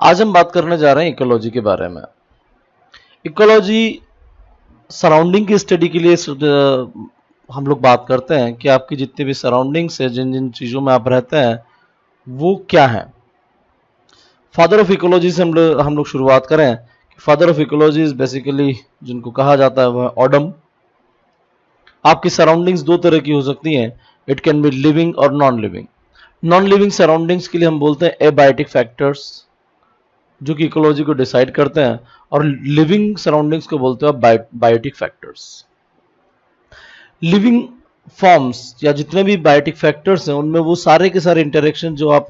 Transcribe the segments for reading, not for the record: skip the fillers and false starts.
आज हम बात करने जा रहे हैं इकोलॉजी के बारे में। इकोलॉजी सराउंडिंग की स्टडी के लिए हम लोग बात करते हैं कि आपकी जितनी भी सराउंडिंग्स है, जिन जिन चीज़ों में आप रहते हैं, वो क्या है। फादर ऑफ इकोलॉजी से हम लोग शुरुआत करें। Father of ecology is basically जिनको कहा जाता है वह ऑडम। आपकी सराउंडिंग्स दो तरह की हो सकती हैं, इट कैन बी लिविंग और non living. Non living surroundings के लिए हम बोलते हैं एबायोटिक फैक्टर्स, जो कि इकोलॉजी को डिसाइड करते हैं, और लिविंग सराउंडिंग्स को बोलते हैं बायोटिक फैक्टर्स। लिविंग फॉर्म्स या जितने भी बायोटिक फैक्टर्स हैं उनमें वो सारे के सारे इंटरेक्शन जो आप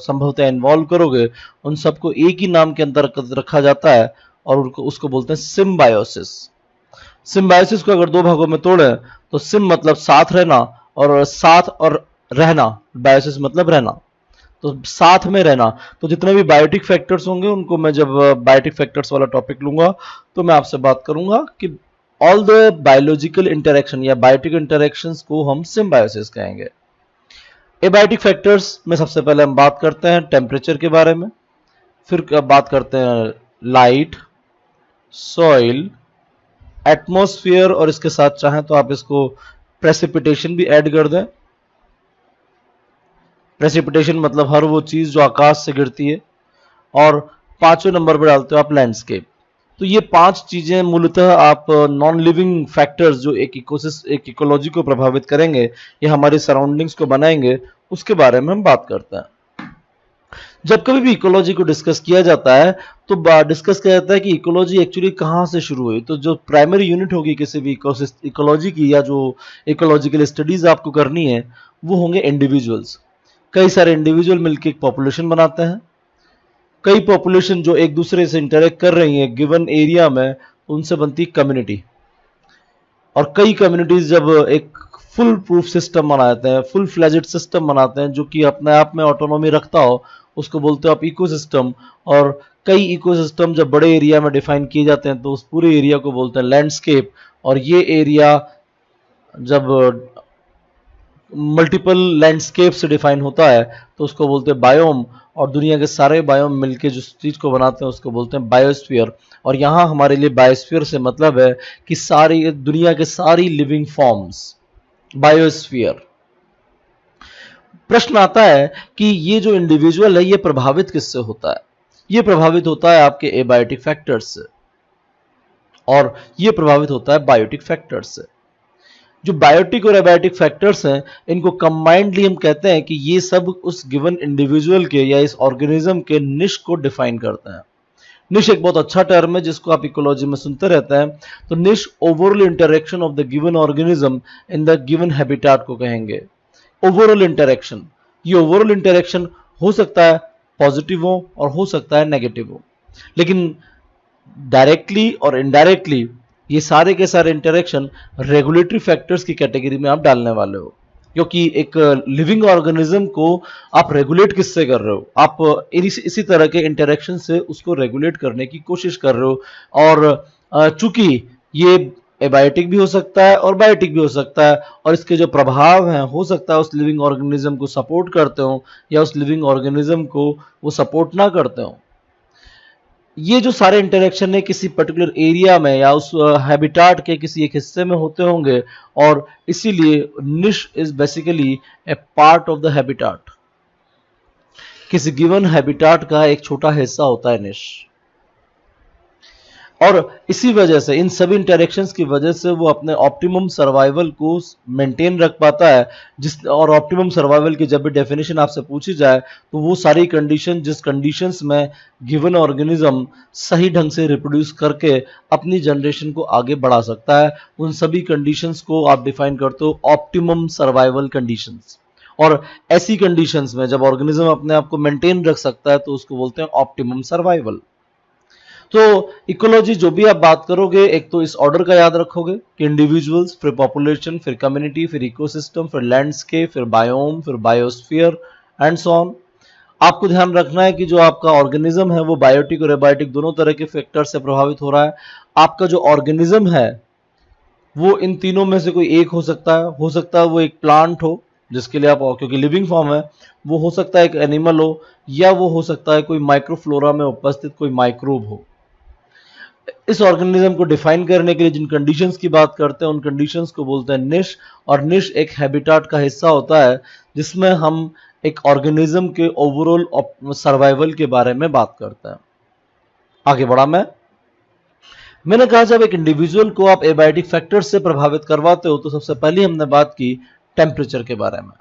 संभवतः इन्वॉल्व करोगे, उन सबको एक ही नाम के अंदर रखा जाता है और उसको बोलते हैं सिम्बायोसिस। सिम्बायोसिस को अगर दो भागों में तोड़े तो सिम मतलब साथ रहना, और साथ और रहना, बायोसिस मतलब रहना, तो साथ में रहना। तो जितने भी बायोटिक फैक्टर्स होंगे उनको मैं जब बायोटिक फैक्टर्स वाला टॉपिक लूंगा तो मैं आपसे बात करूंगा कि ऑल द बायोलॉजिकल इंटरेक्शन या बायोटिक इंटरेक्शंस को हम सिम्बायोसिस कहेंगे। एबायोटिक फैक्टर्स में सबसे पहले हम बात करते हैं टेम्परेचर के बारे में, फिर बात करते हैं लाइट, सॉइल, एटमॉस्फेयर, और इसके साथ चाहें तो आप इसको प्रेसिपिटेशन भी ऐड कर दें। प्रेसिपिटेशन मतलब हर वो चीज जो आकाश से गिरती है। और पांचवें नंबर पर डालते हो आप लैंडस्केप। तो ये पांच चीजें मूलतः आप नॉन लिविंग फैक्टर्स जो एक इकोलॉजी को प्रभावित करेंगे या हमारी सराउंडिंग्स को बनाएंगे, उसके बारे में हम बात करते हैं। जब कभी भी इकोलॉजी को डिस्कस किया जाता है तो डिस्कस किया जाता है कि इकोलॉजी एक्चुअली कहाँ से शुरू हुई। तो जो प्राइमरी यूनिट होगी किसी भी इकोलॉजी की या जो इकोलॉजिकल स्टडीज आपको करनी है, वो होंगे इंडिविजुअल्स। कई सारे इंडिविजुअल मिलकर एक पॉपुलेशन बनाते हैं। कई पॉपुलेशन जो एक दूसरे से इंटरेक्ट कर रही हैं गिवन एरिया में, उनसे बनती कम्युनिटी। और कई कम्युनिटीज जब एक फुल प्रूफ सिस्टम बनाते हैं, फुल फ्लेजेड सिस्टम बनाते हैं जो कि अपने आप में ऑटोनॉमी रखता हो, उसको बोलते हो आप इकोसिस्टम। और कई इकोसिस्टम जब बड़े एरिया में डिफाइन किए जाते हैं तो उस पूरे एरिया को बोलते हैं लैंडस्केप। और ये एरिया जब मल्टीपल लैंडस्केप से डिफाइन होता है तो उसको बोलते हैं बायोम। और दुनिया के सारे बायोम मिलके जिस चीज को बनाते हैं उसको बोलते हैं बायोस्फीयर। और यहाँ हमारे लिए बायोस्फीयर से मतलब है कि सारी दुनिया के सारी लिविंग फॉर्म्स, बायोस्फीयर। प्रश्न आता है कि ये जो इंडिविजुअल है ये प्रभावित किससे होता है। ये प्रभावित होता है आपके एबायोटिक फैक्टर्स से, और ये प्रभावित होता है बायोटिक फैक्टर्स से। जो बायोटिक और एबायोटिक फैक्टर्स हैं, इनको कंबाइंडली हम कहते हैं कि ये सब उस गिवन इंडिविजुअल के या इस ऑर्गेनिज्म के निश को डिफाइन करते हैं। निश एक बहुत अच्छा टर्म है जिसको आप इकोलॉजी में सुनते रहते हैं। तो निश overall interaction of the given organism in the given habitat को कहेंगे। ओवरऑल इंटरेक्शन, ये ओवरऑल इंटरेक्शन हो सकता है पॉजिटिव हो सकता है नेगेटिव हो, लेकिन डायरेक्टली और इनडायरेक्टली ये सारे के सारे इंटरेक्शन रेगुलेटरी फैक्टर्स की कैटेगरी में आप डालने वाले हो। क्योंकि एक लिविंग ऑर्गेनिज्म को आप रेगुलेट किससे कर रहे हो, आप इसी तरह के इंटरेक्शन से उसको रेगुलेट करने की कोशिश कर रहे हो। और चूंकि ये एबायोटिक भी हो सकता है और बायोटिक भी हो सकता है, और इसके जो प्रभाव हैं हो सकता है उस लिविंग ऑर्गेनिज्म को सपोर्ट करते हो या उस लिविंग ऑर्गेनिज्म को वो सपोर्ट ना करते हो। ये जो सारे इंटरेक्शन है किसी पर्टिकुलर एरिया में या उस हैबिटेट के किसी एक हिस्से में होते होंगे, और इसीलिए निश is basically A part of the habitat. किसी गिवन हैबिटेट का एक छोटा हिस्सा होता है निश। और इसी वजह से, इन सभी इंटरेक्शंस की वजह से वो अपने ऑप्टिमम सर्वाइवल को मेंटेन रख पाता है। और ऑप्टिमम सर्वाइवल की जब भी डेफिनेशन आपसे पूछी जाए तो वो सारी कंडीशन जिस कंडीशंस में गिवन ऑर्गेनिज्म सही ढंग से रिप्रोड्यूस करके अपनी जनरेशन को आगे बढ़ा सकता है, उन सभी कंडीशंस को आप डिफाइन करते हो ऑप्टिमम सर्वाइवल कंडीशंस। और ऐसी कंडीशंस में जब ऑर्गेनिज्म अपने आप को मेंटेन रख सकता है तो उसको बोलते हैं ऑप्टिमम सर्वाइवल। तो इकोलॉजी जो भी आप बात करोगे, एक तो इस ऑर्डर का याद रखोगे कि इंडिविजुअल्स, फिर पॉपुलेशन, फिर कम्युनिटी, फिर इकोसिस्टम, फिर लैंडस्केप, फिर बायोम, फिर बायोस्फीयर एंड सो ऑन। आपको ध्यान रखना है कि जो आपका ऑर्गेनिज्म है वो बायोटिक और एबायोटिक दोनों तरह के फैक्टर से प्रभावित हो रहा है। आपका जो ऑर्गेनिज्म है वो इन तीनों में से कोई एक हो सकता है वो एक प्लांट हो, जिसके लिए आप, क्योंकि लिविंग फॉर्म है, वो हो सकता है एक एनिमल हो या वो हो सकता है कोई माइक्रोफ्लोरा में उपस्थित कोई माइक्रोब हो। इस ऑर्गेनिज्म को डिफाइन करने के लिए जिन कंडीशंस की बात करते हैं उन कंडीशंस को बोलते हैं निश, और निश एक हैबिटाट का हिस्सा होता है जिसमें हम एक ऑर्गेनिज्म के ओवरऑल सर्वाइवल के बारे में बात करते हैं। आगे बढ़ा मैंने कहा जब एक इंडिविजुअल को आप एबायोटिक फैक्टर से प्रभावित करवाते हो तो सबसे पहले हमने बात की टेम्परेचर के बारे में।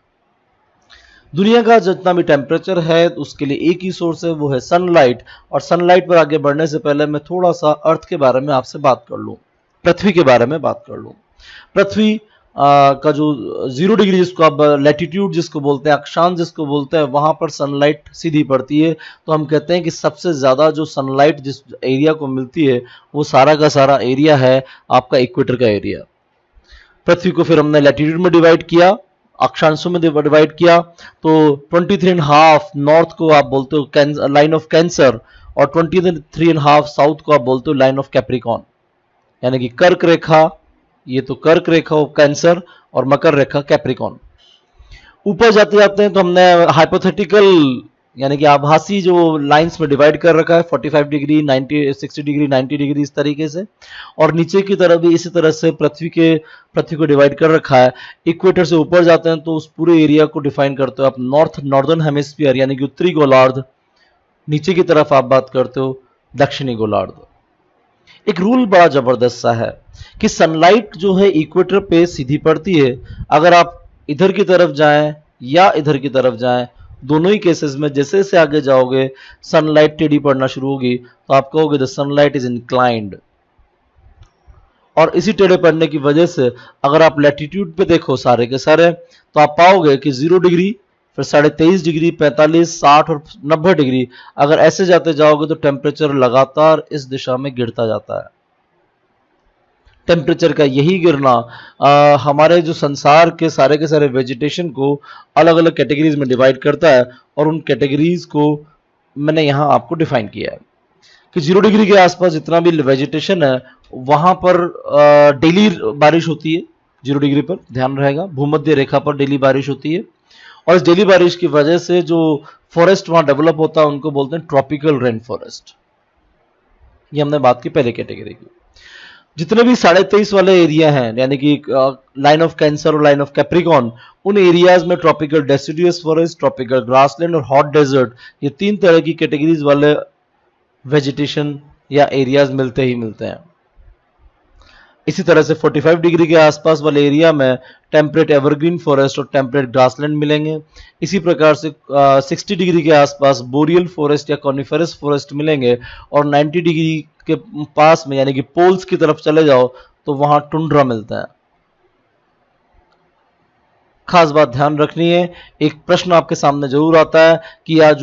दुनिया का जितना भी टेम्परेचर है उसके लिए एक ही सोर्स है, वो है सनलाइट। और सनलाइट पर आगे बढ़ने से पहले मैं थोड़ा सा अर्थ के बारे में आपसे बात कर लूं, पृथ्वी के बारे में बात कर लूं। पृथ्वी का जो 0 डिग्री जिसको आप लैटिट्यूड जिसको बोलते हैं, अक्षांश जिसको बोलते हैं, वहां पर सनलाइट सीधी पड़ती है। तो हम कहते हैं कि सबसे ज्यादा जो सनलाइट जिस एरिया को मिलती है वो सारा का सारा एरिया है आपका इक्वेटर का एरिया। पृथ्वी को फिर हमने लैटिट्यूड में डिवाइड किया, अक्षांशों में डिवाइड किया, तो 23.5 नॉर्थ को आप बोलते हो लाइन ऑफ कैंसर, और 23.5 साउथ को आप बोलते हो लाइन ऑफ कैप्रिकॉन, यानी कि कर्क रेखा, ये तो कर्क रेखा ऑफ कैंसर और मकर रेखा कैप्रिकॉन। ऊपर जाते जाते हैं तो हमने हाइपोथेटिकल यानी कि आभासी जो लाइंस में डिवाइड कर रखा है 45 डिग्री, 90, 60 डिग्री, 90 डिग्री, इस तरीके से। और नीचे की तरफ भी इसी तरह से पृथ्वी को डिवाइड कर रखा है। इक्वेटर से ऊपर जाते हैं तो उस पूरे एरिया को डिफाइन करते हो आप नॉर्दर्न हेमिस्फीयर यानी कि उत्तरी गोलार्ध। नीचे की तरफ आप बात करते हो दक्षिणी गोलार्ध। एक रूल बड़ा जबरदस्त सा है कि सनलाइट जो है इक्वेटर पे सीधी पड़ती है। अगर आप इधर की तरफ जाएं या इधर की तरफ जाएं, दोनों ही केसेस में जैसे जैसे आगे जाओगे सनलाइट टेढ़ी पड़ना शुरू होगी, तो आप कहोगे द सनलाइट इज इंक्लाइंड। और इसी टेढ़े पड़ने की वजह से अगर आप लैटिट्यूड पे देखो सारे के सारे, तो आप पाओगे कि 0 डिग्री, फिर 23.5 डिग्री, 45, 60 और 90 डिग्री, अगर ऐसे जाते जाओगे तो टेम्परेचर लगातार इस दिशा में गिरता जाता है। टेम्परेचर का यही गिरना हमारे जो संसार के सारे वेजिटेशन को अलग अलग कैटेगरीज में डिवाइड करता है, और उन कैटेगरीज को मैंने यहां आपको डिफाइन किया है कि 0 डिग्री के आसपास जितना भी वेजिटेशन है वहां पर डेली बारिश होती है। 0 डिग्री पर ध्यान रहेगा, भूमध्य रेखा पर डेली बारिश होती है, और इस डेली बारिश की वजह से जो फॉरेस्ट वहां डेवलप होता है उनको बोलते हैं ट्रॉपिकल रेन फॉरेस्ट। ये हमने बात की पहले कैटेगरी की। जितने भी 23.5 वाले एरिया हैं यानी कि लाइन ऑफ कैंसर और लाइन ऑफ कैप्रिकॉन, उन एरियाज में tropical deciduous forest, tropical grassland और हॉट डेजर्ट, ये 3 तरह की कैटेगरीज वाले वेजिटेशन या एरियाज मिलते ही मिलते हैं। इसी तरह से 45 डिग्री के आसपास वाले एरिया में टेम्परेट एवरग्रीन फॉरेस्ट और टेम्परेट ग्रासलैंड मिलेंगे। इसी प्रकार से 60 डिग्री के आसपास बोरियल फॉरेस्ट या कॉनिफेरस फॉरेस्ट मिलेंगे, और 90 डिग्री के पास में यानी कि पोल्स की तरफ चले जाओ तो वहां टुंड्रा मिलता है। खास बात ध्यान रखनी है, एक प्रश्न आपके सामने जरूर आता है कि ये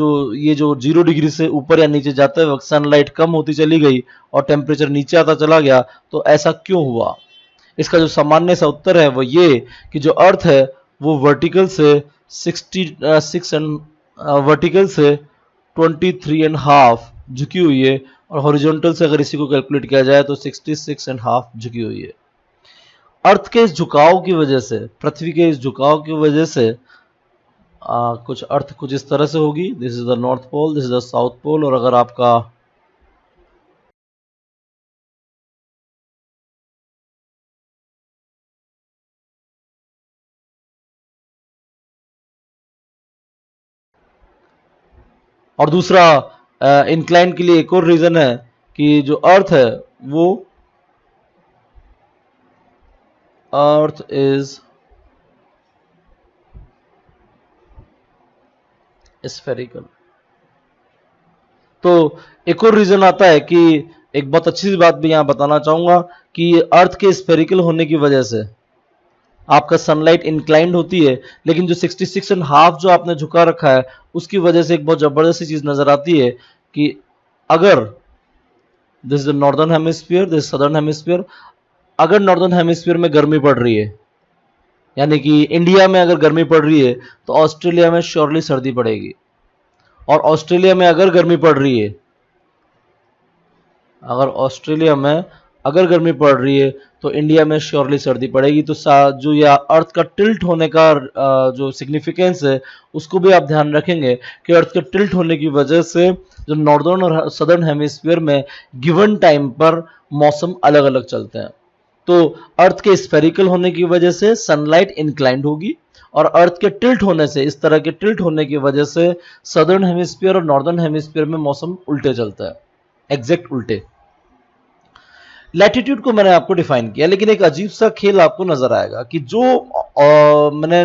जो 0 डिग्री से ऊपर या नीचे जाते वक्त सनलाइट कम होती चली गई और टेम्परेचर नीचे आता चला गया, तो ऐसा क्यों हुआ? इसका जो सामान्य सा उत्तर है वो ये कि जो अर्थ है वो वर्टिकल से 23.5 झुकी हुई है, और हॉरिजॉन्टल से अगर इसी को कैलकुलेट किया जाए तो 66.5 झुकी हुई है। अर्थ के इस झुकाव की वजह से, पृथ्वी के इस झुकाव की वजह से कुछ अर्थ कुछ इस तरह से होगी। This is the north pole, this is the south pole, और अगर आपका और दूसरा इंक्लाइन के लिए एक और रीजन है कि जो अर्थ है वो अर्थ इज स्फेरिकल। तो एक और रीजन आता है कि एक बहुत अच्छी सी बात भी यहां बताना चाहूंगा कि अर्थ के स्फेरिकल होने की वजह से आपका सनलाइट इंक्लाइंड होती है, लेकिन जो 66.5 जो आपने झुका रखा है उसकी वजह से एक बहुत जबरदस्त चीज नजर आती है कि अगर this is the northern hemisphere, this southern hemisphere, अगर नॉर्दर्न हेमिस्फीयर में गर्मी पड़ रही है यानी कि इंडिया में अगर गर्मी पड़ रही है तो ऑस्ट्रेलिया में श्योरली सर्दी पड़ेगी, और ऑस्ट्रेलिया में अगर गर्मी पड़ रही है, अगर ऑस्ट्रेलिया में अगर गर्मी पड़ रही है तो इंडिया में श्योरली सर्दी पड़ेगी। तो जो या अर्थ का टिल्ट होने का जो सिग्निफिकेंस है उसको भी आप ध्यान रखेंगे कि अर्थ के टिल्ट होने की वजह से जो नॉर्दर्न और सदर्न हेमिस्फीयर में गिवन टाइम पर मौसम अलग अलग चलते हैं। तो अर्थ के स्फेरिकल होने की वजह से सनलाइट इंक्लाइंड होगी और अर्थ के टिल्ट होने से, इस तरह के टिल्ट होने की वजह से सदर्न हेमिस्फीयर और नॉर्दर्न हेमिस्फीयर में मौसम उल्टे चलता है, एग्जैक्ट उल्टे। लैटिट्यूड को मैंने आपको डिफाइन किया, लेकिन एक अजीब सा खेल आपको नजर आएगा कि जो मैंने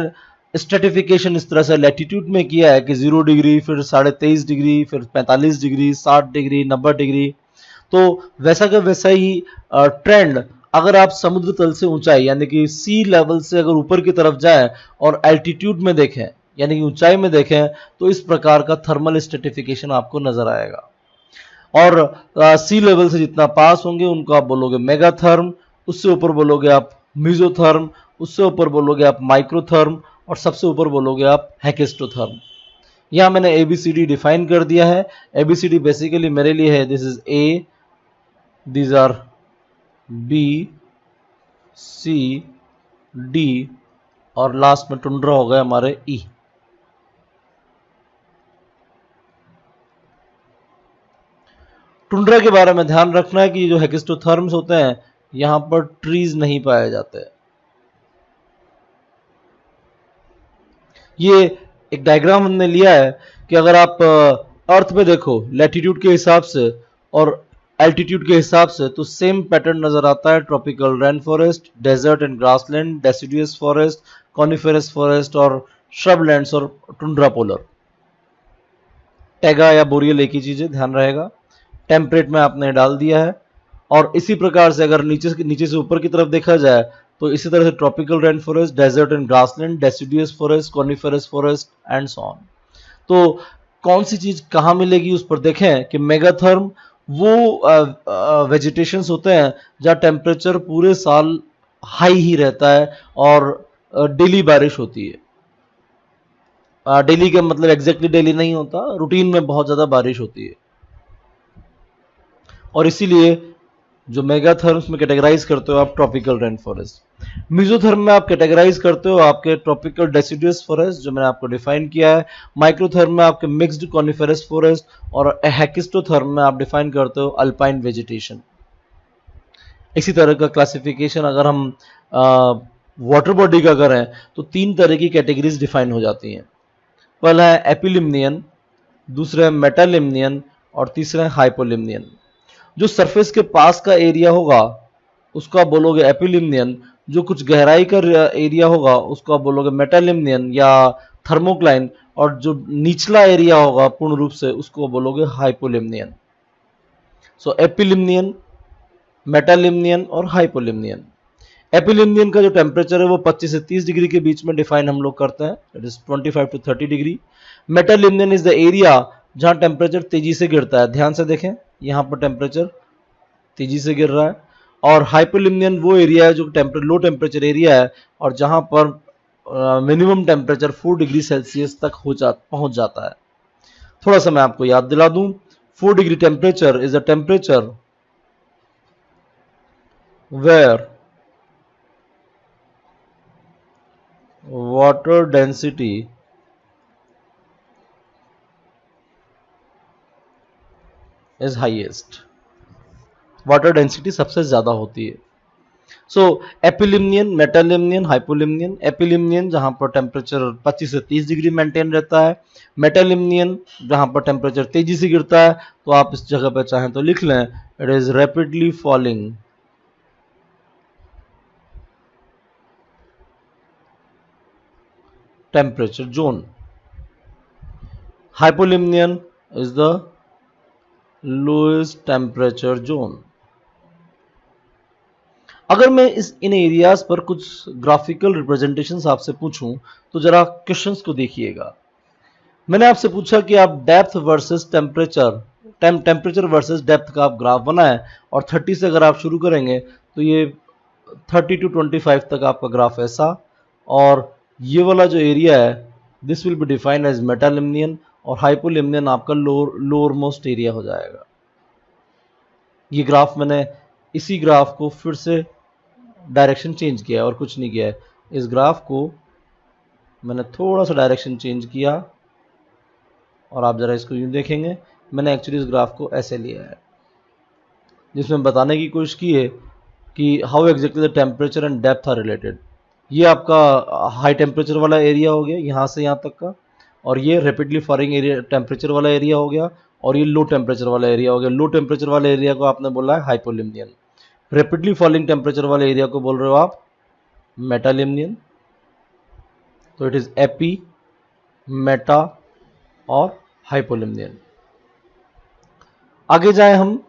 स्ट्रेटिफिकेशन इस तरह से लैटिट्यूड में किया है कि 0 डिग्री, फिर 23.5 डिग्री, फिर 45 डिग्री, 60 डिग्री, 90 डिग्री, तो वैसा का वैसा ही ट्रेंड अगर आप समुद्र तल से ऊंचाई यानी कि सी लेवल से अगर ऊपर की तरफ जाएं और एल्टीट्यूड में देखें यानी कि ऊंचाई में देखें तो इस प्रकार का थर्मल स्ट्रेटिफिकेशन आपको नजर आएगा। और सी लेवल से जितना पास होंगे उनको आप बोलोगे मेगाथर्म, उससे ऊपर बोलोगे आप मीजोथर्म, उससे ऊपर बोलोगे आप माइक्रोथर्म और सबसे ऊपर बोलोगे आप हेकेस्टोथर्म। यहां मैंने एबीसीडी डिफाइन कर दिया है। एबीसीडी बेसिकली मेरे लिए है this is A, these are B, C, D और लास्ट में टुंड्रा हो गए हमारे ई। टुंड्रा के बारे में ध्यान रखना है कि जो हेकेस्टोथर्म्स होते हैं यहां पर ट्रीज नहीं पाए जाते। ये एक डायग्राम हमने लिया है कि अगर आप अर्थ में देखो लैटिट्यूड के हिसाब से और एल्टीट्यूड के हिसाब से तो सेम पैटर्न नजर आता है। Tropical rain forest, desert and grassland, deciduous forest, coniferous forest और श्रबलैंड्स और टुंड्रा पोलर। टैगा या बोरियल एक ही चीज है, ध्यान रहेगा। टेम्परेट में आपने डाल दिया है। और इसी प्रकार से अगर नीचे से ऊपर की तरफ देखा जाए तो इसी तरह से tropical rain forest, desert and grassland, deciduous forest, coniferous forest and so on. तो कौन सी चीज कहां मिलेगी उस पर देखें कि मेगाथर्म वो वेजिटेशंस होते हैं जहां टेम्परेचर पूरे साल हाई ही रहता है और डेली बारिश होती है। डेली का मतलब एग्जैक्टली डेली नहीं होता, रूटीन में बहुत ज्यादा बारिश होती है। और इसीलिए जो मेगाथर्म्स में कैटेगराइज करते हो आप ट्रॉपिकल रेन फॉरेस्ट। मीजोथर्म में आप कैटेगराइज करते हो आपके ट्रॉपिकल डेसिडुअस फॉरेस्ट जो मैंने आपको डिफाइन किया है। माइक्रोथर्म में आपके मिक्स्ड कॉनिफेरस फॉरेस्ट और हेकेस्टोथर्म में आप डिफाइन करते हो अल्पाइन वेजिटेशन। इसी तरह का क्लासिफिकेशन अगर हम वाटर बॉडी का करें तो 3 तरह की कैटेगरीज डिफाइन हो जाती हैं। पहला है एपिलिम्नियन, दूसरा है मेटालिम्नियन और तीसरा है हाइपोलिम्नियन। जो सरफेस के पास का एरिया होगा उसको आप बोलोगे एपिलिम्नियन, जो कुछ गहराई का एरिया होगा उसको आप बोलोगे मेटालिम्नियन या थर्मोक्लाइन, और जो निचला एरिया होगा पूर्ण रूप से उसको बोलोगे हाइपोलिम्नियन। सो एपिलिम्नियन, मेटालिम्नियन और हाइपोलिम्नियन। एपिलिम्नियन का जो टेम्परेचर है वो 25 से 30 डिग्री के बीच में डिफाइन हम लोग करते हैं, it is 25 to 30 degree. Metalimnion is the area जहां टेम्परेचर तेजी से गिरता है। ध्यान से देखें यहां पर टेम्परेचर तेजी से गिर रहा है। और हाइपोलिम्नियन वो एरिया है जो लो टेम्परेचर एरिया है और जहां पर मिनिमम टेम्परेचर 4 डिग्री सेल्सियस तक पहुंच जाता है। थोड़ा सा मैं आपको याद दिला दूं, 4 degree temperature is a temperature where water density is highest. Water density सबसे ज्यादा होती है। सो एपिलिम्नियन, मेटालिम्नियन, हाइपोलिम्नियन। एपिलिम्नियन जहां पर टेम्परेचर 25 से 30 डिग्री मेंटेन रहता है। मेटालिम्नियन जहां पर टेम्परेचर तेजी से गिरता है, तो आप इस जगह पर चाहें तो लिख लें it is rapidly falling temperature zone. Hypolimnion is the lowest temperature zone. अगर मैं इन एरियाज पर कुछ ग्राफिकल रिप्रेजेंटेशंस आपसे पूछूं तो जरा क्वेश्चंस को देखिएगा। मैंने आपसे पूछा कि आप depth versus temperature versus depth का आप ग्राफ बनाएं और 30 से अगर आप शुरू करेंगे तो ये 30 to 25 तक आपका ग्राफ ऐसा, और ये वाला जो एरिया है this will be defined as metalimnion और हाइपोलिम्नियन आपका लोअर मोस्ट एरिया हो जाएगा। ये ग्राफ मैंने इसी ग्राफ को फिर से डायरेक्शन चेंज किया और कुछ नहीं किया है। इस ग्राफ को मैंने थोड़ा सा डायरेक्शन चेंज किया और आप जरा इसको यूं देखेंगे, मैंने एक्चुअली इस ग्राफ को ऐसे लिया है, जिसमें बताने की कोशिश की है कि how exactly the temperature and depth are related. ये आपका हाई टेम्परेचर वाला एरिया हो गया यहाँ से यहाँ तक का, और ये रैपिडली फॉलिंग एरिया टेम्परेचर वाला एरिया हो गया, और ये लो टेम्परेचर वाला एरिया हो गया। लो टेम्परेचर वाले एरिया को आपने बोला है हाइपोलिम्नियन, रैपिडली फॉलिंग टेम्परेचर वाले एरिया को बोल रहे हो आप मेटालिम्नियन। तो इट इज एपी, मेटा और हाइपोलिम्नियन। आगे जाए हम,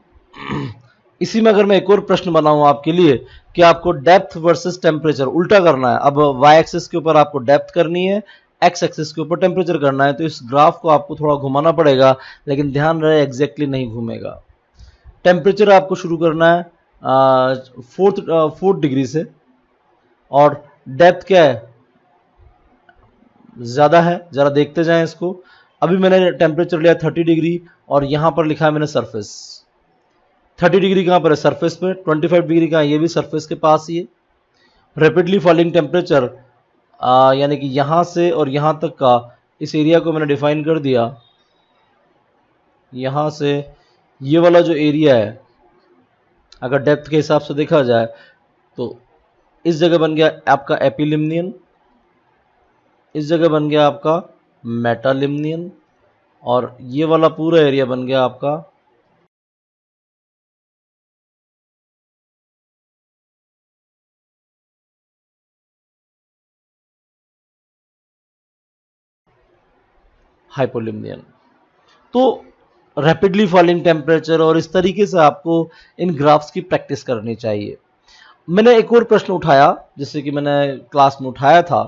इसी में अगर मैं एक और प्रश्न बनाऊं आपके लिए कि आपको डेप्थ वर्सेस टेम्परेचर उल्टा करना है। अब वाई एक्सिस के ऊपर आपको डेप्थ करनी है, एक्स एक्सिस के ऊपर टेम्परेचर करना है, तो इस ग्राफ को आपको थोड़ा घुमाना पड़ेगा, लेकिन ध्यान रहे एग्जैक्टली नहीं घूमेगा। टेम्परेचर आपको शुरू करना है 4 डिग्री से, और डेप्थ क्या है, ज्यादा है। जरा देखते जाएं इसको। अभी मैंने टेम्परेचर लिया 30 डिग्री और यहां पर लिखा है मैंने सरफेस। 30 डिग्री कहां पर है, सरफेस पे। 25 डिग्री का ये भी सरफेस के पास ही है। रैपिडली फॉलिंग टेम्परेचर यानी कि यहां से और यहां तक का इस एरिया को मैंने डिफाइन कर दिया। यहां से ये वाला जो एरिया है, अगर डेप्थ के हिसाब से देखा जाए तो इस जगह बन गया आपका एपिलिम्नियन, इस जगह बन गया आपका मेटालिम्नियन, और ये वाला पूरा एरिया बन गया आपका हाइपोलिम्नियन। तो रैपिडली फॉलिंग टेम्परेचर, और इस तरीके से आपको इन ग्राफ्स की प्रैक्टिस करनी चाहिए। मैंने एक और प्रश्न उठाया, जैसे कि मैंने क्लास में उठाया था,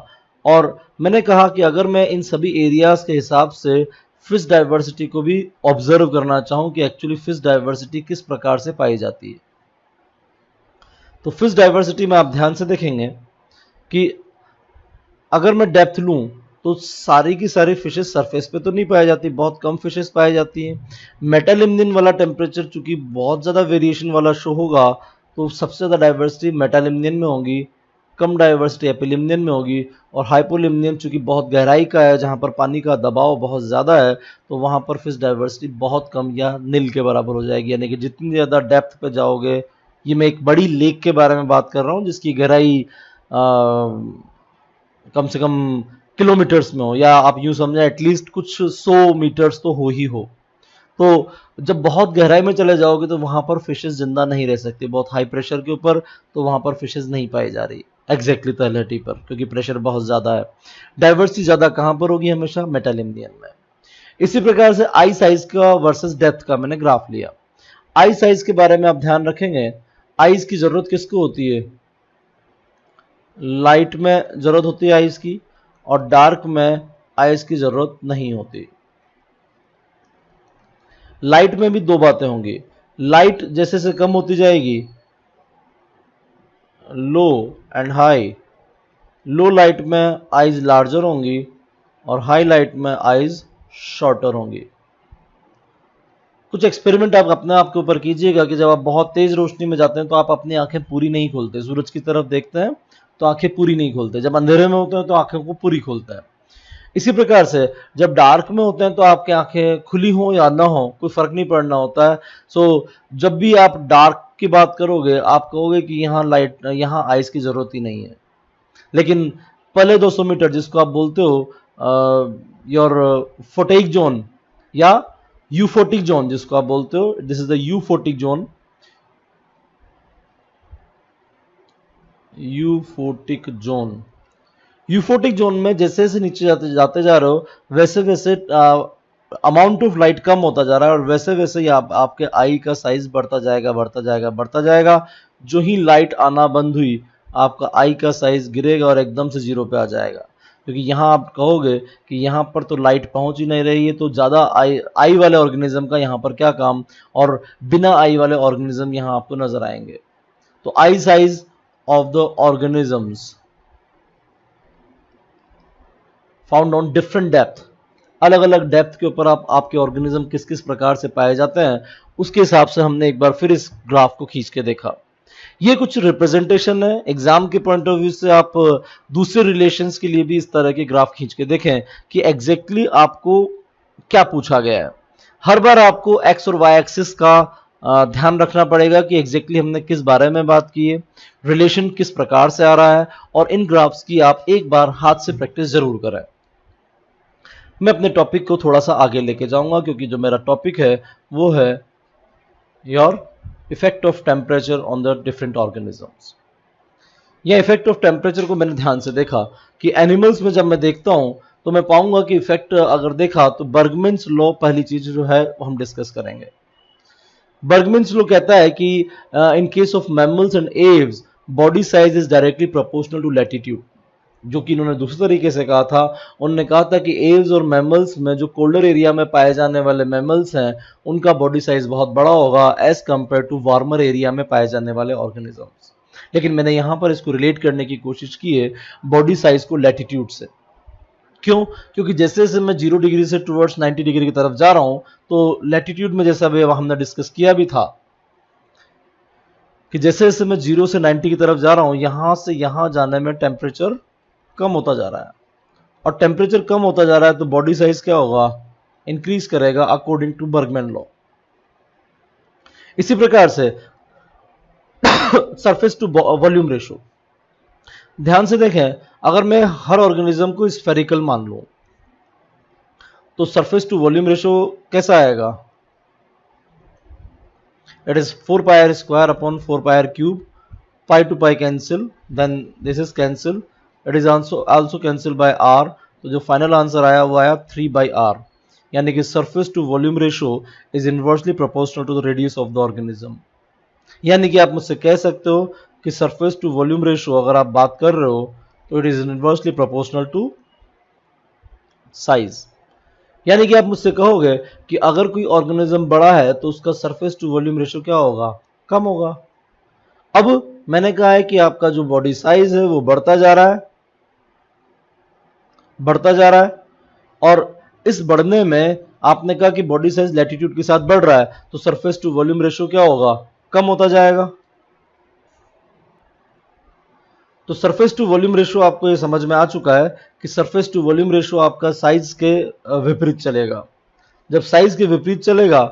और मैंने कहा कि अगर मैं इन सभी एरियाज के हिसाब से फिश डाइवर्सिटी को भी ऑब्जर्व करना चाहूं कि एक्चुअली फिश डाइवर्सिटी किस प्रकार से पाई जाती है, तो फिश डाइवर्सिटी में आप ध्यान से देखेंगे कि अगर मैं डेप्थ लूं तो सारी की सारी फिशेस सरफेस पे तो नहीं पाई जाती, बहुत कम फिशेस पाई जाती हैं। मेटालिम्नियन वाला टेम्परेचर चूंकि बहुत ज़्यादा वेरिएशन वाला शो होगा, तो सबसे ज़्यादा डाइवर्सिटी मेटालिम्नियन में होगी, कम डाइवर्सिटी एपिलिम्नियन में होगी, और हाइपोलिम्नियन चूंकि बहुत गहराई का है, जहाँ पर पानी का दबाव बहुत ज़्यादा है, तो वहाँ पर फिश डाइवर्सिटी बहुत कम या नील के बराबर हो जाएगी। यानी कि जितनी ज़्यादा डेप्थ पे जाओगे, ये मैं एक बड़ी लेक के बारे में बात कर रहा हूँ जिसकी गहराई कम से कम किलोमीटर्स में हो, या आप यूं समझें एटलीस्ट कुछ 100 मीटर्स तो हो ही हो। तो जब बहुत गहराई में चले जाओगे तो वहां पर फिशेस जिंदा नहीं रह सकती, बहुत हाई प्रेशर के ऊपर, तो वहां पर फिशेस नहीं पाई जा रही एग्जैक्टली तलहटी पर, क्योंकि प्रेशर बहुत ज्यादा है। डाइवर्सिटी ज्यादा कहां पर होगी, हमेशा मेटालिम्नियन में। इसी प्रकार से आई साइज का वर्सेस डेप्थ का मैंने ग्राफ लिया। आई साइज के बारे में आप ध्यान रखेंगे, आइज की जरूरत किसको होती है, लाइट में जरूरत होती है आइस की, और डार्क में आइस की जरूरत नहीं होती। लाइट में भी दो बातें होंगी, लाइट जैसे से कम होती जाएगी, लो एंड हाई, लो लाइट में आइज लार्जर होंगी और हाई लाइट में आइज शॉर्टर होंगी। कुछ एक्सपेरिमेंट आप अपने आप के ऊपर कीजिएगा कि जब आप बहुत तेज रोशनी में जाते हैं तो आप अपनी आंखें पूरी नहीं खोलते, सूरज की तरफ देखते हैं तो आंखें पूरी नहीं खोलते, जब अंधेरे में होते हैं तो आंखों को पूरी खोलते हैं। इसी प्रकार से जब डार्क में होते हैं तो आपकी आंखें खुली हो या ना हो कोई फर्क नहीं पड़ना होता है। सो जब भी आप डार्क की बात करोगे आप कहोगे कि यहाँ लाइट, यहाँ आइस की जरूरत ही नहीं है। लेकिन पहले 200 मीटर जिसको आप बोलते हो योर फोटिक जोन या यूफोटिक जोन जिसको आप बोलते हो, this is the euphotic zone, euphotic zone. Euphotic zone में जैसे जैसे नीचे जाते जा रहे हो वैसे वैसे अमाउंट ऑफ लाइट कम होता जा रहा है, और वैसे वैसे ही आपके आई का साइज बढ़ता जाएगा बढ़ता जाएगा बढ़ता जाएगा। जो ही लाइट आना बंद हुई आपका आई का साइज गिरेगा और एकदम से 0 पे आ जाएगा, क्योंकि यहाँ आप कहोगे कि यहाँ पर तो लाइट पहुंच ही नहीं रही है, तो ज़्यादा आई वाले ऑर्गेनिज्म का यहाँ पर क्या काम, और बिना आई वाले ऑर्गेनिज्म यहाँ आपको नजर आएंगे। तो I size of the organisms found on different depth, अलग अलग डेप्थ के ऊपर आपके ऑर्गेनिज्म किस किस प्रकार से पाए जाते हैं, उसके हिसाब से हमने एक बार फिर इस ग्राफ को खींच के देखा। ये कुछ रिप्रेजेंटेशन है, एग्जाम के पॉइंट ऑफ व्यू से आप दूसरे रिलेशंस के लिए भी इस तरह के ग्राफ खींच के देखें कि एग्जैक्टली आपको क्या पूछा गया है। हर बार आपको एक्स और वाई एक्सिस का ध्यान रखना पड़ेगा कि एग्जैक्टली हमने किस बारे में बात की है, रिलेशन किस प्रकार से आ रहा है, और इन ग्राफ्स की आप एक बार हाथ से प्रैक्टिस जरूर करें। मैं अपने टॉपिक को थोड़ा सा आगे लेके जाऊंगा क्योंकि जो मेरा टॉपिक है वो है your effect of temperature on the different organisms. यह इफेक्ट ऑफ टेम्परेचर को मैंने ध्यान से देखा कि एनिमल्स में जब मैं देखता हूं तो मैं पाऊंगा कि इफेक्ट अगर देखा तो बर्गमैन्स लॉ पहली चीज जो है वो हम डिस्कस करेंगे। बर्गमैन्स लॉ कहता है कि in case of mammals and aves body size is directly proportional to latitude, जो कि इन्होंने दूसरे तरीके से कहा था। उन्होंने कहा था कि एव्स और मैमल्स में जो कोल्डर एरिया में पाए जाने वाले मैमल्स हैं उनका बॉडी साइज बहुत बड़ा होगा as compare to warmer area में पाए जाने वाले ऑर्गेनिजम्स। लेकिन मैंने यहां पर इसको रिलेट करने की कोशिश की है बॉडी साइज को लैटिट्यूड से। क्यों? क्योंकि जैसे जैसे मैं 0 डिग्री से टुवर्ड्स 90 डिग्री की तरफ जा रहा हूं तो लैटिट्यूड में जैसा भी हमने डिस्कस किया भी था कि जैसे जैसे मैं 0 से 90 की तरफ जा रहा हूं यहां से यहां जाने में टेम्परेचर कम होता जा रहा है, और टेम्परेचर कम होता जा रहा है तो बॉडी साइज क्या होगा? इंक्रीज करेगा अकॉर्डिंग टू बर्गमैन लॉ। इसी प्रकार से सरफेस टू वॉल्यूम रेशो, ध्यान से देखें, अगर मैं हर ऑर्गेनिज्म को स्फेरिकल मान लूं तो सरफेस टू वॉल्यूम रेशो कैसा आएगा? It is 4 pi r square upon 4 pi r cube, pi to pi cancel, then this is cancel, it is also cancel by r, तो जो फाइनल आंसर आया वो आया 3 बाई आर, यानी कि surface to volume ratio is inversely proportional to the radius of the organism. यानी कि आप मुझसे कह सकते हो कि सरफेस टू वॉल्यूम रेशो अगर आप बात कर रहे हो तो it is inversely proportional to size. यानी कि आप मुझसे कहोगे कि अगर कोई ऑर्गेनिज्म बड़ा है तो उसका सरफेस टू वॉल्यूम रेशो क्या होगा? कम होगा। अब मैंने कहा है कि आपका जो बॉडी साइज है वो बढ़ता जा रहा है, और इस बढ़ने में आपने कहा कि बॉडी साइज लैटिट्यूड के साथ बढ़ रहा है तो सरफेस टू वॉल्यूम रेशो क्या होगा? कम होता जाएगा। तो सरफेस टू वॉल्यूम रेशो आपको ये समझ में आ चुका है कि सरफेस टू वॉल्यूम रेशो आपका साइज के विपरीत चलेगा। जब साइज के विपरीत चलेगा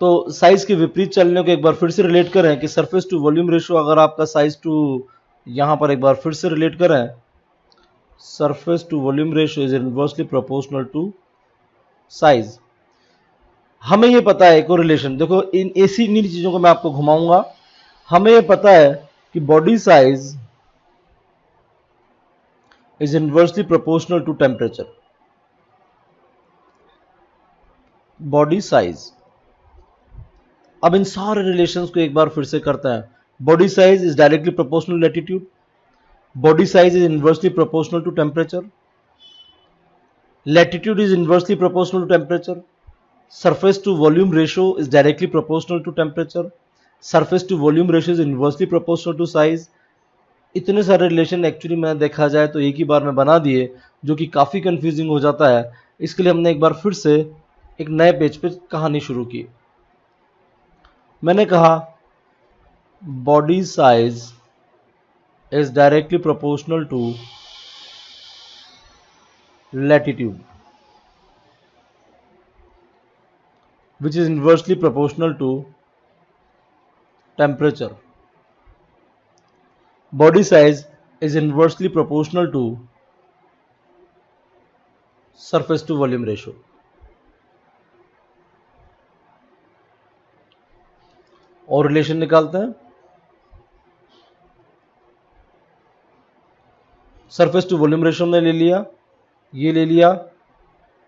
तो साइज के विपरीत चलने को एक बार फिर से रिलेट करें कि सरफेस टू वॉल्यूम रेशो अगर आपका साइज टू, यहां पर एक बार फिर से रिलेट करें, surface to volume ratio is inversely proportional to size. हमें ये पता है एक और रिलेशन, देखो इन ऐसी इन्हीं चीजों को मैं आपको घुमाऊंगा। हमें ये पता है कि body size is inversely proportional to temperature. Body size, अब इन सारे रिलेशंस को एक बार फिर से करते हैं। Body size is directly proportional latitude, body size is inversely proportional to temperature, latitude is inversely proportional to temperature, surface to volume ratio is directly proportional to temperature, surface to volume ratio is inversely proportional to size. इतने सारे relation actually में देखा जाए तो एक ही बार में बना दिए, जो कि काफ़ी कंफ्यूजिंग हो जाता है। इसके लिए हमने एक बार फिर से एक नए पेज पे कहानी शुरू की। मैंने कहा body size is directly proportional to latitude which is inversely proportional to temperature. Body size is inversely proportional to surface to volume ratio. और रिलेशन निकालते हैं। सरफेस टू वॉल्यूम रेशो ने ले लिया, ये ले लिया।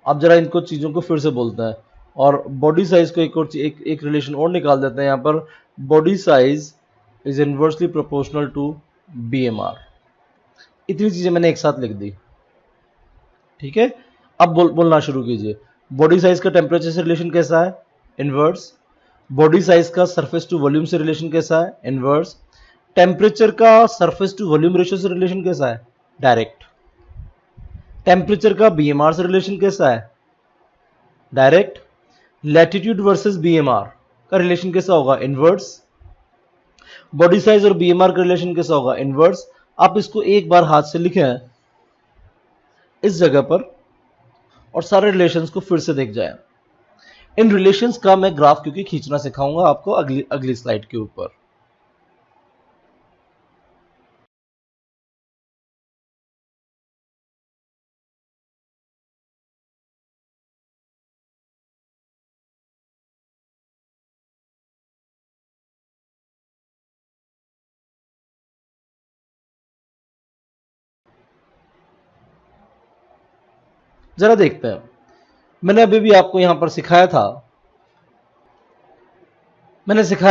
अब जरा इनको चीजों को फिर से बोलते हैं और बॉडी साइज को एक रिलेशन और निकाल देते हैं। यहां पर body size is inversely proportional to BMR। इतनी चीजें मैंने एक साथ लिख दी, ठीक है। अब बोलना शुरू कीजिए। बॉडी साइज का टेम्परेचर से रिलेशन कैसा है? इनवर्स। बॉडी साइज का सरफेस टू वॉल्यूम से रिलेशन कैसा है? इनवर्स। टेम्परेचर का सरफेस टू वॉल्यूम रेशियो से रिलेशन कैसा है? डायरेक्ट। टेम्परेचर का BMR से रिलेशन कैसा है? डायरेक्ट। लैटिट्यूड वर्सेस BMR का रिलेशन कैसा होगा? इनवर्स। बॉडी साइज और बीएमआर का रिलेशन कैसा होगा, इनवर्स। आप इसको एक बार हाथ से लिखें इस जगह पर और सारे रिलेशंस को फिर से देख जाएं। इन रिलेशंस का मैं ग्राफ क्योंकि खींचना सिखाऊंगा आपको अगली स्लाइड के ऊपर। जरा देखते हैं, मैंने अभी भी आपको यहां पर सिखाया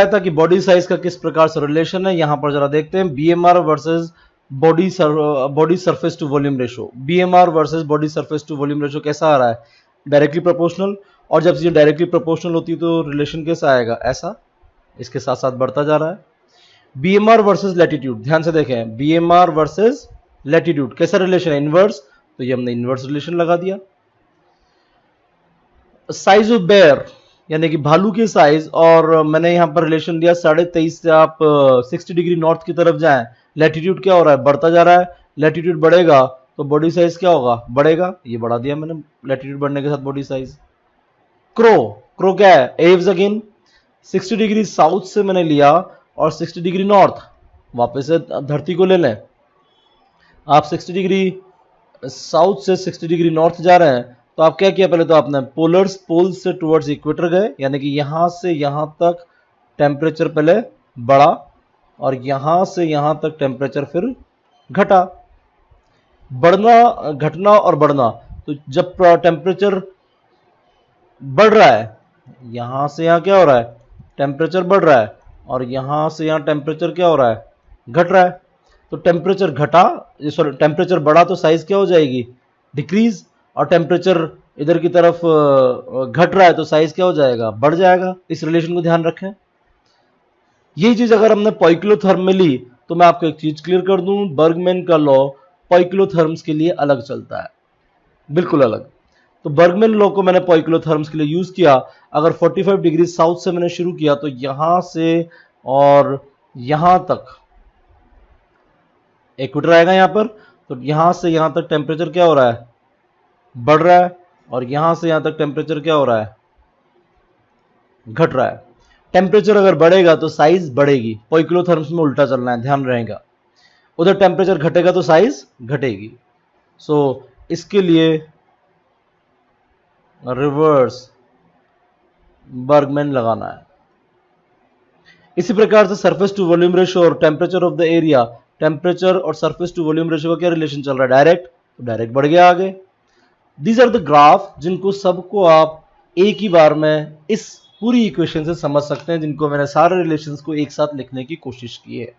था कि बॉडी साइज का किस प्रकार से रिलेशन है। यहां पर जरा देखते हैं BMR versus body surface to volume ratio. BMR versus body surface to volume ratio कैसा आ रहा है, डायरेक्टली प्रोपोर्शनल। और जब ये डायरेक्टली प्रोपोर्शनल होती है तो रिलेशन कैसा आएगा, ऐसा, इसके साथ साथ बढ़ता जा रहा है। बीएमआर वर्सेस लैटिट्यूड, ध्यान से देखें, बीएमआर वर्सेस लैटिट्यूड कैसा रिलेशन है, इनवर्स, तो ये हमने इनवर्स रिलेशन लगा दिया। साइज ऑफ बेयर यानी कि भालू की साइज, और मैंने यहां पर रिलेशन दिया 23.5 से आप 60 डिग्री नॉर्थ की तरफ जाएं, लैटिट्यूड क्या हो रहा है, बढ़ता जा रहा है। लैटिट्यूड बढ़ेगा तो बॉडी साइज क्या होगा, बढ़ेगा, ये बढ़ा दिया मैंने लैटिट्यूड बढ़ने के साथ बॉडी साइज। क्रो क्या है, एव्स अगेन 60 डिग्री साउथ से मैंने लिया और 60 डिग्री नॉर्थ, वापस से धरती को ले लें। आप 60 डिग्री साउथ से 60 डिग्री नॉर्थ जा रहे हैं तो आप क्या किया, पहले तो आपने पोल से टुवर्ड्स इक्वेटर गए, यानी कि यहां से यहां तक टेम्परेचर पहले बढ़ा और यहां से यहां तक टेम्परेचर फिर घटा। बढ़ना, घटना और बढ़ना, तो जब टेम्परेचर बढ़ रहा है, यहां से यहां क्या हो रहा है, टेम्परेचर बढ़ रहा है, और यहां से यहां टेम्परेचर क्या हो रहा है, घट रहा है। तो टेम्परेचर घटा, सॉरी टेम्परेचर बढ़ा तो साइज क्या हो जाएगी, डिक्रीज, और टेम्परेचर इधर की तरफ घट रहा है तो साइज क्या हो जाएगा, बढ़ जाएगा। इस रिलेशन को ध्यान रखें। यही चीज अगर हमने पॉइक्लोथर्म में ली तो मैं आपको एक चीज क्लियर कर दूं, बर्गमैन का लॉ पॉइक्लोथर्म्स के लिए अलग चलता है, बिल्कुल अलग। तो बर्गमैन लॉ को मैंने पॉइक्लोथर्म्स के लिए यूज किया। अगर 45 डिग्री साउथ से मैंने शुरू किया तो यहां से और यहां तक इक्वेटर आएगा यहां पर, तो यहां से यहां तक टेम्परेचर क्या हो रहा है, बढ़ रहा है, और यहां से यहां तक टेम्परेचर क्या हो रहा है, घट रहा है। टेम्परेचर अगर बढ़ेगा तो साइज बढ़ेगी, पॉइक्लोथर्म्स में उल्टा चलना है, ध्यान रहेगा। उधर टेम्परेचर घटेगा तो साइज घटेगी। सो इसके लिए रिवर्स बर्गमैन लगाना है। इसी प्रकार से सरफेस टू वॉल्यूम रेशियो और temperature of the area, temperature और सरफेस टू वॉल्यूम रेशियो का क्या रिलेशन चल रहा है, डायरेक्ट, तो डायरेक्ट बढ़ गया आगे। दीज आर द ग्राफ जिनको सबको आप एक ही बार में इस पूरी इक्वेशन से समझ सकते हैं, जिनको मैंने सारे रिलेशंस को एक साथ लिखने की कोशिश की है।